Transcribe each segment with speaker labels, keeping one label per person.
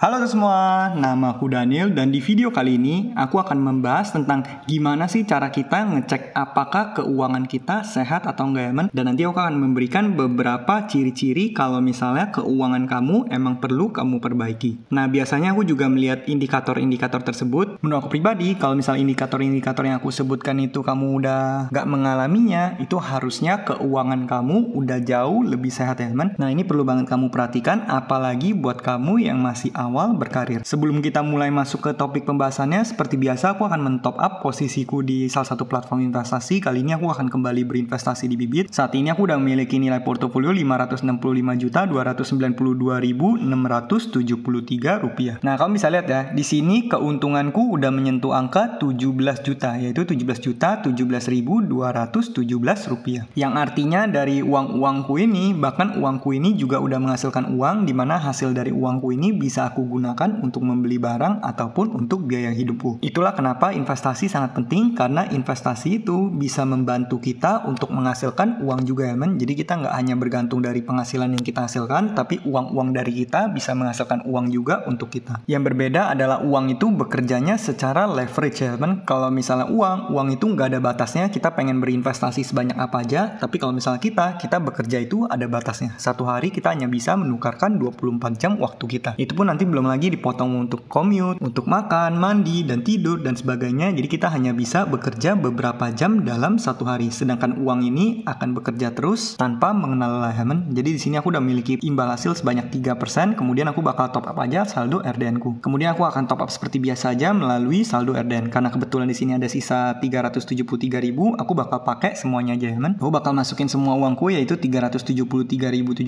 Speaker 1: Halo semua, nama aku Daniel dan di video kali ini aku akan membahas tentang gimana sih cara kita ngecek apakah keuangan kita sehat atau enggak ya men. Dan nanti aku akan memberikan beberapa ciri-ciri kalau misalnya keuangan kamu emang perlu kamu perbaiki. Nah biasanya aku juga melihat indikator-indikator tersebut. Menurut aku pribadi, kalau misalnya indikator-indikator yang aku sebutkan itu kamu udah gak mengalaminya, itu harusnya keuangan kamu udah jauh lebih sehat ya men. Nah ini perlu banget kamu perhatikan, apalagi buat kamu yang masih awal berkarir. Sebelum kita mulai masuk ke topik pembahasannya, seperti biasa aku akan men-top up posisiku di salah satu platform investasi. Kali ini aku akan kembali berinvestasi di Bibit. Saat ini aku udah memiliki nilai portofolio Rp565.292.673. Nah, kamu bisa lihat ya, di sini keuntunganku udah menyentuh angka 17 juta, yaitu Rp17.017.217. Yang artinya dari uangku ini, bahkan uangku ini juga udah menghasilkan uang, di mana hasil dari uangku ini bisa aku gunakan untuk membeli barang ataupun untuk biaya hidupku. Itulah kenapa investasi sangat penting, karena investasi itu bisa membantu kita untuk menghasilkan uang juga ya men. Jadi kita nggak hanya bergantung dari penghasilan yang kita hasilkan, tapi uang-uang dari kita bisa menghasilkan uang juga untuk kita. Yang berbeda adalah uang itu bekerjanya secara leverage ya men. Kalau misalnya uang itu nggak ada batasnya, kita pengen berinvestasi sebanyak apa aja, tapi kalau misalnya kita bekerja itu ada batasnya. Satu hari kita hanya bisa menukarkan 24 jam waktu kita. Itu pun nanti belum lagi dipotong untuk commute, untuk makan, mandi, dan tidur, dan sebagainya. Jadi kita hanya bisa bekerja beberapa jam dalam satu hari. Sedangkan uang ini akan bekerja terus tanpa mengenal lelah. Jadi di sini aku udah memiliki imbal hasil sebanyak 3%, kemudian aku bakal top up aja saldo RDN-ku. Kemudian aku akan top up seperti biasa aja melalui saldo RDN. Karena kebetulan di sini ada sisa 373.000, aku bakal pakai semuanya aja ya. Aku bakal masukin semua uangku yaitu 373.712,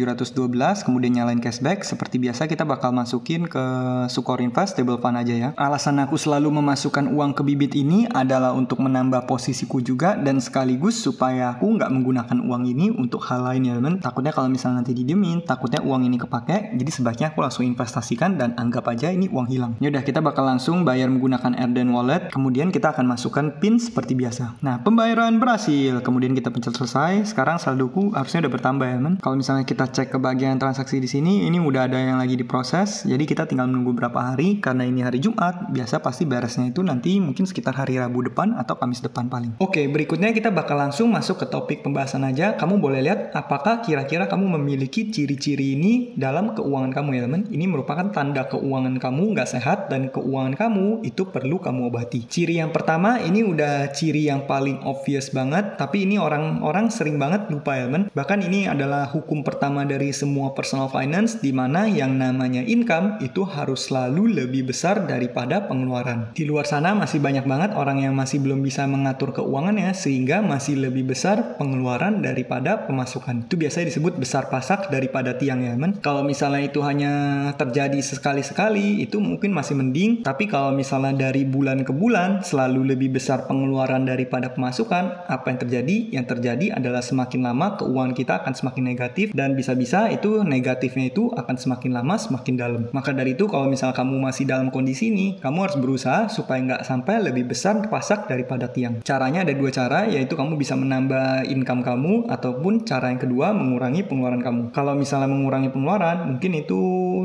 Speaker 1: kemudian nyalain cashback. Seperti biasa kita bakal masukin ke Sukor Invest Stable Fund aja ya. Alasan aku selalu memasukkan uang ke Bibit ini adalah untuk menambah posisiku juga, dan sekaligus supaya aku nggak menggunakan uang ini untuk hal lain ya teman. Takutnya kalau misalnya nanti didiemin, takutnya uang ini kepake, jadi sebaiknya aku langsung investasikan dan anggap aja ini uang hilang. Yaudah, kita bakal langsung bayar menggunakan RDN Wallet, kemudian kita akan masukkan PIN seperti biasa. Nah, pembayaran berhasil, kemudian kita pencet selesai. Sekarang saldoku harusnya udah bertambah ya teman. Kalau misalnya kita cek ke bagian transaksi di sini, ini udah ada yang lagi diproses, jadi kita tinggal menunggu berapa hari. Karena ini hari Jumat, biasa pasti beresnya itu nanti mungkin sekitar hari Rabu depan atau Kamis depan paling. Oke, berikutnya kita bakal langsung masuk ke topik pembahasan aja. Kamu boleh lihat apakah kira-kira kamu memiliki ciri-ciri ini dalam keuangan kamu ya teman. Ini merupakan tanda keuangan kamu nggak sehat dan keuangan kamu itu perlu kamu obati. Ciri yang pertama ini udah ciri yang paling obvious banget, tapi ini orang-orang sering banget lupa ya teman. Bahkan ini adalah hukum pertama dari semua personal finance, di mana yang namanya income itu harus selalu lebih besar daripada pengeluaran. Di luar sana masih banyak banget orang yang masih belum bisa mengatur keuangannya, sehingga masih lebih besar pengeluaran daripada pemasukan. Itu biasanya disebut besar pasak daripada tiang ya men. Kalau misalnya itu hanya terjadi sekali-sekali, itu mungkin masih mending. Tapi kalau misalnya dari bulan ke bulan selalu lebih besar pengeluaran daripada pemasukan, apa yang terjadi? Yang terjadi adalah semakin lama keuangan kita akan semakin negatif, dan bisa-bisa itu negatifnya itu akan semakin lama semakin dalam. Maka dari itu kalau misalnya kamu masih dalam kondisi ini, kamu harus berusaha supaya nggak sampai lebih besar pasak daripada tiang. Caranya ada dua cara, yaitu kamu bisa menambah income kamu, ataupun cara yang kedua mengurangi pengeluaran kamu. Kalau misalnya mengurangi pengeluaran, mungkin itu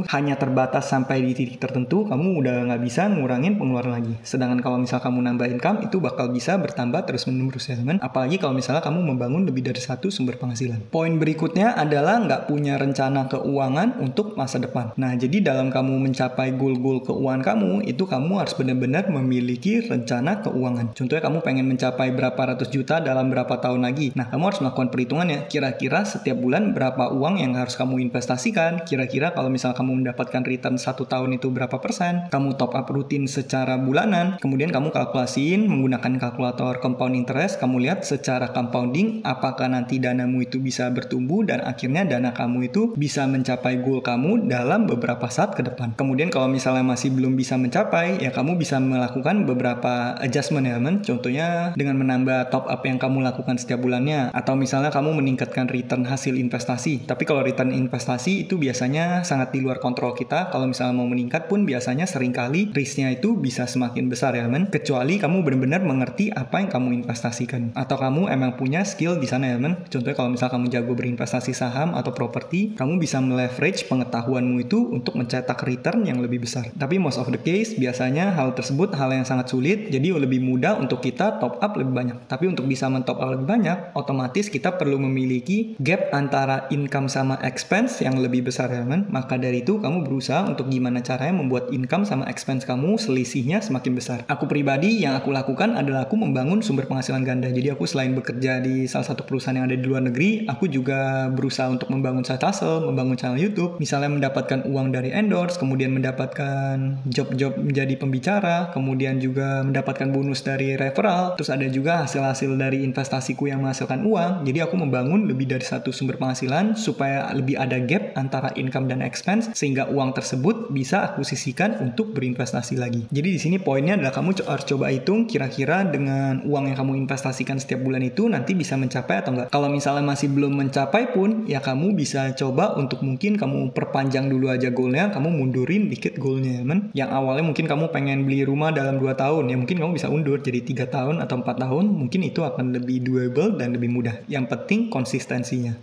Speaker 1: hanya terbatas sampai di titik tertentu, kamu udah nggak bisa ngurangin pengeluaran lagi. Sedangkan kalau misalnya kamu nambah income, itu bakal bisa bertambah terus-menerus ya teman. Apalagi kalau misalnya kamu membangun lebih dari satu sumber penghasilan. Poin berikutnya adalah nggak punya rencana keuangan untuk masa depan. Nah, jadi dalam kamu mencapai goal-goal keuangan kamu, itu kamu harus benar-benar memiliki rencana keuangan. Contohnya kamu pengen mencapai berapa ratus juta dalam berapa tahun lagi. Nah, kamu harus melakukan perhitungannya. Kira-kira setiap bulan berapa uang yang harus kamu investasikan. Kira-kira kalau misalnya kamu mendapatkan return 1 tahun itu berapa persen. Kamu top up rutin secara bulanan. Kemudian kamu kalkulasiin menggunakan kalkulator compound interest. Kamu lihat secara compounding apakah nanti danamu itu bisa bertumbuh dan akhirnya dana kamu itu bisa mencapai goal kamu dalam beberapa saat ke depan. Kemudian kalau misalnya masih belum bisa mencapai, ya kamu bisa melakukan beberapa adjustment ya teman. Contohnya dengan menambah top up yang kamu lakukan setiap bulannya, atau misalnya kamu meningkatkan return hasil investasi. Tapi kalau return investasi itu biasanya sangat di luar kontrol kita. Kalau misalnya mau meningkat pun biasanya seringkali risknya itu bisa semakin besar ya teman. Kecuali kamu benar-benar mengerti apa yang kamu investasikan, atau kamu emang punya skill di sana ya teman. Contohnya kalau misalnya kamu jago berinvestasi saham atau properti, kamu bisa meleverage pengetahuanmu itu untuk mencetak hak return yang lebih besar. Tapi most of the case biasanya hal tersebut hal yang sangat sulit, jadi lebih mudah untuk kita top up lebih banyak. Tapi untuk bisa men-top up lebih banyak, otomatis kita perlu memiliki gap antara income sama expense yang lebih besar ya kan. Maka dari itu kamu berusaha untuk gimana caranya membuat income sama expense kamu selisihnya semakin besar. Aku pribadi yang aku lakukan adalah aku membangun sumber penghasilan ganda. Jadi aku selain bekerja di salah satu perusahaan yang ada di luar negeri, aku juga berusaha untuk membangun side hustle, membangun channel YouTube, misalnya mendapatkan uang dari endorse, kemudian mendapatkan job-job menjadi pembicara, kemudian juga mendapatkan bonus dari referral, terus ada juga hasil-hasil dari investasiku yang menghasilkan uang. Jadi aku membangun lebih dari satu sumber penghasilan supaya lebih ada gap antara income dan expense, sehingga uang tersebut bisa aku sisihkan untuk berinvestasi lagi. Jadi di sini poinnya adalah kamu harus coba hitung kira-kira dengan uang yang kamu investasikan setiap bulan itu nanti bisa mencapai atau enggak. Kalau misalnya masih belum mencapai pun, ya kamu bisa coba untuk mungkin kamu perpanjang dulu aja goalnya, kamu mundurin dikit goalnya men. Yang awalnya mungkin kamu pengen beli rumah dalam 2 tahun, ya mungkin kamu bisa undur jadi 3 tahun atau 4 tahun, mungkin itu akan lebih doable dan lebih mudah. Yang penting konsistensinya.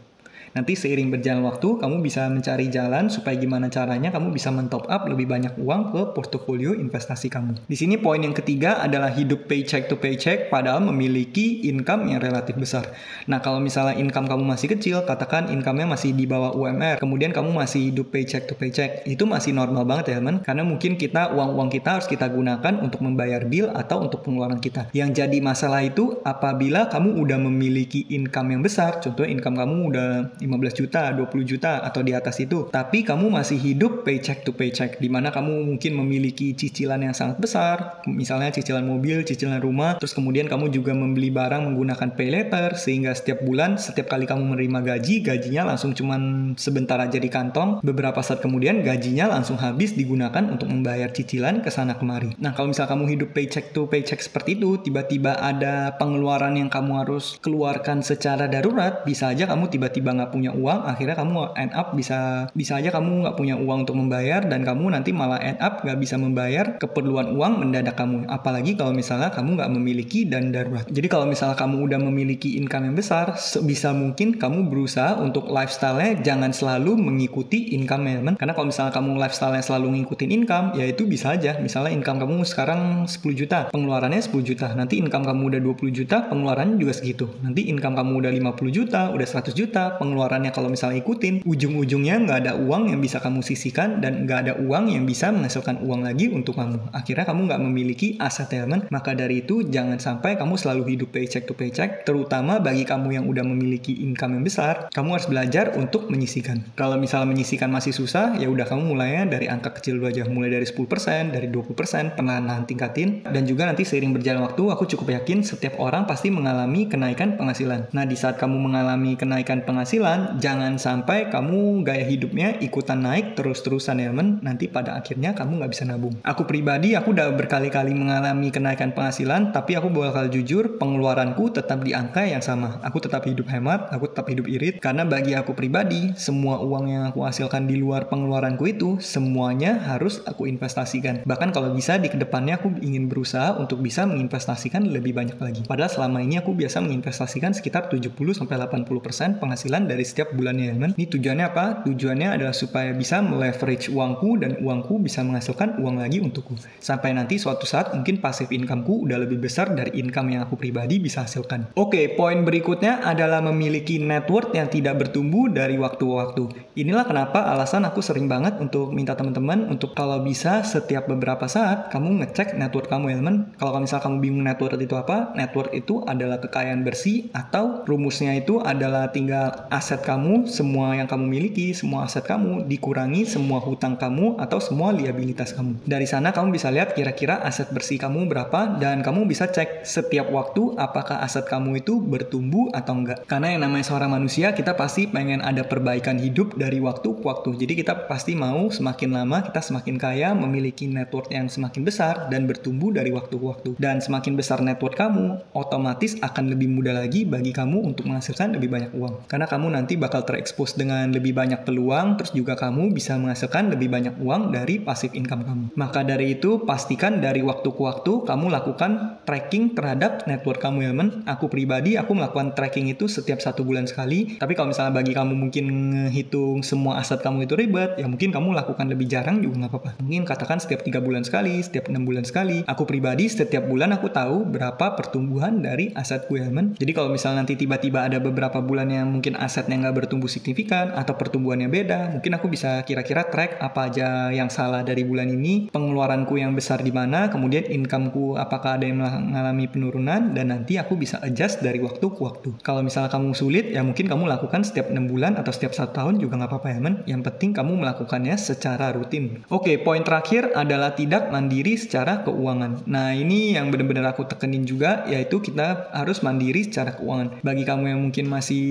Speaker 1: Nanti seiring berjalan waktu, kamu bisa mencari jalan supaya gimana caranya kamu bisa men-top up lebih banyak uang ke portofolio investasi kamu. Di sini poin yang ketiga adalah hidup paycheck to paycheck padahal memiliki income yang relatif besar. Nah, kalau misalnya income kamu masih kecil, katakan income-nya masih di bawah UMR, kemudian kamu masih hidup paycheck to paycheck, itu masih normal banget ya teman, karena mungkin uang kita harus kita gunakan untuk membayar bill atau untuk pengeluaran kita. Yang jadi masalah itu apabila kamu udah memiliki income yang besar, contohnya income kamu udah 15 juta, 20 juta, atau di atas itu. Tapi kamu masih hidup paycheck to paycheck, di mana kamu mungkin memiliki cicilan yang sangat besar, misalnya cicilan mobil, cicilan rumah, terus kemudian kamu juga membeli barang menggunakan pay later, sehingga setiap bulan, setiap kali kamu menerima gajinya langsung cuman sebentar aja di kantong, beberapa saat kemudian gajinya langsung habis digunakan untuk membayar cicilan kesana kemari. Nah, kalau misalnya kamu hidup paycheck to paycheck seperti itu, tiba-tiba ada pengeluaran yang kamu harus keluarkan secara darurat, bisa aja kamu tiba-tiba nggak punya uang, akhirnya kamu end up bisa aja kamu nggak punya uang untuk membayar dan kamu nanti malah end up nggak bisa membayar keperluan uang mendadak kamu. Apalagi kalau misalnya kamu nggak memiliki dana darurat. Jadi kalau misalnya kamu udah memiliki income yang besar, sebisa mungkin kamu berusaha untuk lifestyle-nya jangan selalu mengikuti income-nya. Karena kalau misalnya kamu lifestyle-nya selalu ngikutin income, ya itu bisa aja. Misalnya income kamu sekarang 10 juta, pengeluarannya 10 juta. Nanti income kamu udah 20 juta, pengeluarannya juga segitu. Nanti income kamu udah 50 juta, udah 100 juta, pengeluarannya kalau misalnya ikutin, ujung-ujungnya nggak ada uang yang bisa kamu sisihkan dan nggak ada uang yang bisa menghasilkan uang lagi untuk kamu. Akhirnya kamu nggak memiliki aset teman. Maka dari itu jangan sampai kamu selalu hidup paycheck to paycheck, terutama bagi kamu yang udah memiliki income yang besar. Kamu harus belajar untuk menyisihkan. Kalau misalnya menyisihkan masih susah, ya udah kamu mulainya dari angka kecil dulu aja, mulai dari 10%, dari 20%, perlahan-lahan tingkatin. Dan juga nanti seiring berjalan waktu, aku cukup yakin setiap orang pasti mengalami kenaikan penghasilan. Nah, di saat kamu mengalami kenaikan penghasilan, jangan sampai kamu gaya hidupnya ikutan naik terus-terusan ya men. Nanti pada akhirnya kamu nggak bisa nabung. Aku pribadi, aku udah berkali-kali mengalami kenaikan penghasilan, tapi aku bakal jujur, pengeluaranku tetap di angka yang sama. Aku tetap hidup hemat, aku tetap hidup irit, karena bagi aku pribadi, semua uang yang aku hasilkan di luar pengeluaranku itu, semuanya harus aku investasikan. Bahkan kalau bisa di kedepannya aku ingin berusaha untuk bisa menginvestasikan lebih banyak lagi. Padahal selama ini aku biasa menginvestasikan sekitar 70-80% penghasilan dari setiap bulannya ya men. Ini tujuannya apa? Tujuannya adalah supaya bisa meleverage uangku dan uangku bisa menghasilkan uang lagi untukku. Sampai nanti suatu saat mungkin passive incomeku udah lebih besar dari income yang aku pribadi bisa hasilkan. Oke, poin berikutnya adalah memiliki net worth yang tidak bertumbuh dari waktu ke waktu. Inilah kenapa alasan aku sering banget untuk minta teman-teman untuk kalau bisa setiap beberapa saat kamu ngecek net worth kamu ya teman. Kalau misalnya kamu bingung net worth itu apa, net worth itu adalah kekayaan bersih atau rumusnya itu adalah tinggal aset kamu, semua yang kamu miliki, semua aset kamu dikurangi semua hutang kamu atau semua liabilitas kamu. Dari sana kamu bisa lihat kira-kira aset bersih kamu berapa dan kamu bisa cek setiap waktu apakah aset kamu itu bertumbuh atau enggak. Karena yang namanya seorang manusia, kita pasti pengen ada perbaikan hidup dari waktu ke waktu. Jadi kita pasti mau semakin lama kita semakin kaya, memiliki net worth yang semakin besar dan bertumbuh dari waktu ke waktu. Dan semakin besar net worth kamu, otomatis akan lebih mudah lagi bagi kamu untuk menghasilkan lebih banyak uang. Karena kamu nanti bakal terekspos dengan lebih banyak peluang, terus juga kamu bisa menghasilkan lebih banyak uang dari passive income kamu. Maka dari itu, pastikan dari waktu ke waktu kamu lakukan tracking terhadap network kamu ya teman. Aku pribadi, aku melakukan tracking itu setiap 1 bulan sekali. Tapi kalau misalnya bagi kamu mungkin ngehitung semua aset kamu itu ribet, ya mungkin kamu lakukan lebih jarang juga nggak apa-apa. Mungkin katakan setiap 3 bulan sekali, setiap 6 bulan sekali. Aku pribadi setiap bulan aku tahu berapa pertumbuhan dari asetku ya teman. Jadi kalau misalnya nanti tiba-tiba ada beberapa bulan yang mungkin asetnya nggak bertumbuh signifikan atau pertumbuhannya beda, mungkin aku bisa kira-kira track apa aja yang salah dari bulan ini, pengeluaranku yang besar di mana, kemudian incomeku apakah ada yang mengalami penurunan, dan nanti aku bisa adjust dari waktu ke waktu. Kalau misalnya kamu sulit, ya mungkin kamu lakukan setiap 6 bulan atau setiap 1 tahun juga nggak apa-apa ya men. Yang penting kamu melakukannya secara rutin. Oke, poin terakhir adalah tidak mandiri secara keuangan. Nah ini yang benar-benar aku tekenin juga, yaitu kita harus mandiri secara keuangan. Bagi kamu yang mungkin masih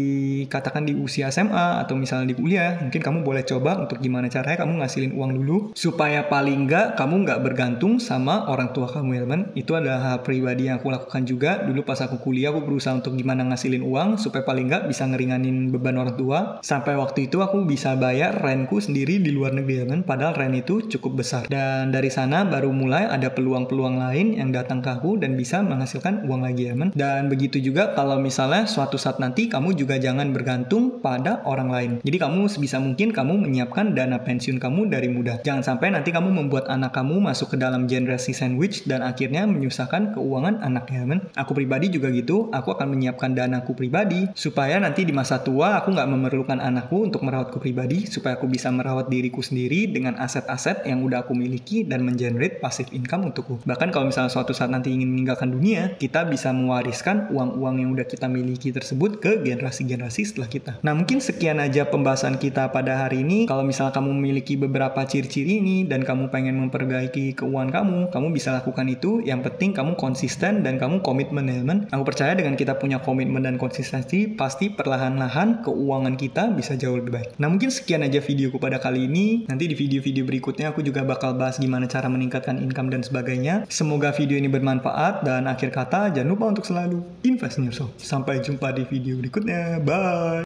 Speaker 1: katakan di usia SMA atau misalnya di kuliah, mungkin kamu boleh coba untuk gimana caranya kamu ngasilin uang dulu supaya paling nggak kamu nggak bergantung sama orang tua kamu ya teman. Itu adalah hal pribadi yang aku lakukan juga. Dulu pas aku kuliah aku berusaha untuk gimana ngasilin uang supaya paling nggak bisa ngeringanin beban orang tua. Sampai waktu itu aku bisa bayar rentku sendiri di luar negeri ya teman. Padahal rent itu cukup besar. Dan dari sana baru mulai ada peluang-peluang lain yang datang ke aku dan bisa menghasilkan uang lagi ya teman. Dan begitu juga kalau misalnya suatu saat nanti kamu juga jangan bergantung pada orang lain. Jadi kamu sebisa mungkin kamu menyiapkan dana pensiun kamu dari muda. Jangan sampai nanti kamu membuat anak kamu masuk ke dalam generasi sandwich dan akhirnya menyusahkan keuangan anaknya men. Aku pribadi juga gitu, aku akan menyiapkan danaku pribadi supaya nanti di masa tua aku nggak memerlukan anakku untuk merawatku pribadi, supaya aku bisa merawat diriku sendiri dengan aset-aset yang udah aku miliki dan mengenerate passive income untukku. Bahkan kalau misalnya suatu saat nanti ingin meninggalkan dunia, kita bisa mewariskan uang-uang yang udah kita miliki tersebut ke generasi-generasi setelah kita. Nah mungkin sekian aja pembahasan kita pada hari ini. Kalau misalnya kamu memiliki beberapa ciri-ciri ini dan kamu pengen memperbaiki keuangan kamu bisa lakukan itu. Yang penting kamu konsisten dan kamu komitmen ya teman. Aku percaya dengan kita punya komitmen dan konsistensi, pasti perlahan-lahan keuangan kita bisa jauh lebih baik. Nah mungkin sekian aja videoku pada kali ini. Nanti di video-video berikutnya aku juga bakal bahas gimana cara meningkatkan income dan sebagainya. Semoga video ini bermanfaat, dan akhir kata jangan lupa untuk selalu invest in yourself. Sampai jumpa di video berikutnya. Bye!